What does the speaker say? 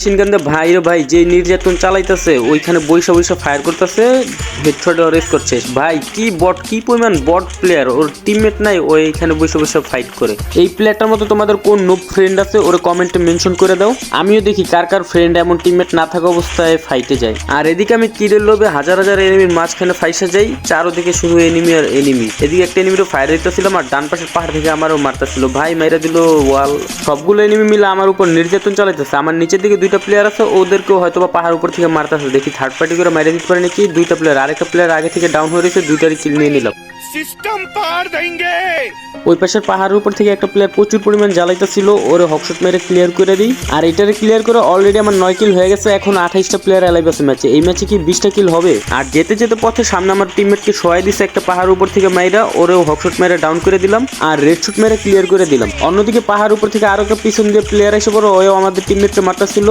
সিনকান্দে ভাই রে ভাই যে নির্যাতন চালাইতেছে ওইখানে বৈশা বৈশা ফায়ার করতেছে, হেডশটে রেস করছে ভাই। কি বট, কি পরিমাণ বট প্লেয়ার, ওর টিমমেট নাই, ওই এখানে বৈশা বৈশা ফাইট করে। এই প্লেয়ারটার মতো তোমাদের কোন নো ফ্রেন্ড আছে ওরে কমেন্টে মেনশন করে দাও, আমিও দেখি কার কার ফ্রেন্ড এমন টিমমেট না থাকা অবস্থায় ফাইটে যায়। আর এদিকে আমি কিলের লোভে হাজার হাজার এনিমির মাঝখানে ফাইসা যাই, চারোদিকে শুধু এনিমি আর এনিমি। এদিকে একটা এনিমিরও ফায়ার দিতেছিলাম আর ডান পাশের পাহাড় থেকে আমারও মারতেছিল, ভাই মাইরা দিল ওয়াল। সবগুলো এনিমি মিলে আমার উপর নির্যাতন চালাইতেছে। আমার নিচের দিকে দুইটা প্লেয়ার আছে, ওদেরকেও হয়তো বা পাহাড় উপর থেকে মারতেছে, দেখি থার্ড পার্টি করে মাইরা দিতে পারে নাকি। দুইটা প্লেয়ার, আরেকটা প্লেয়ার আগে থেকে ডাউন হয়ে রয়েছে, দুইটারই কিল নিয়ে নিলাম। सिस्टम पार देंगे। ওই পাশের পাহাড়ের উপর থেকে একটা প্লেয়ার প্রচুর পরিমাণ জ্বালাইতেছিল, ওরে হকশট মেরে ক্লিয়ার করে দিই। আর এটারে ক্লিয়ার করে অলরেডি আমার 9 কিল হয়ে গেছে। এখন 28টা প্লেয়ার অ্যালাইভ আছে ম্যাচে। এই ম্যাচে কি 20টা কিল হবে? আর যেতে যেতে পথে সামনে আমার টিমমেটকে সহায় দিছে একটা পাহাড়ের উপর থেকে মাইরা, ওরেও হকশট মেরে ডাউন করে দিলাম আর রেড শুট মেরে ক্লিয়ার করে দিলাম। অন্যদিকে পাহাড় উপর থেকে আরো একটা পিছন দিয়ে প্লেয়ার এসে পড়ো, ওও আমাদের টিমমেটকে মারতেছিল।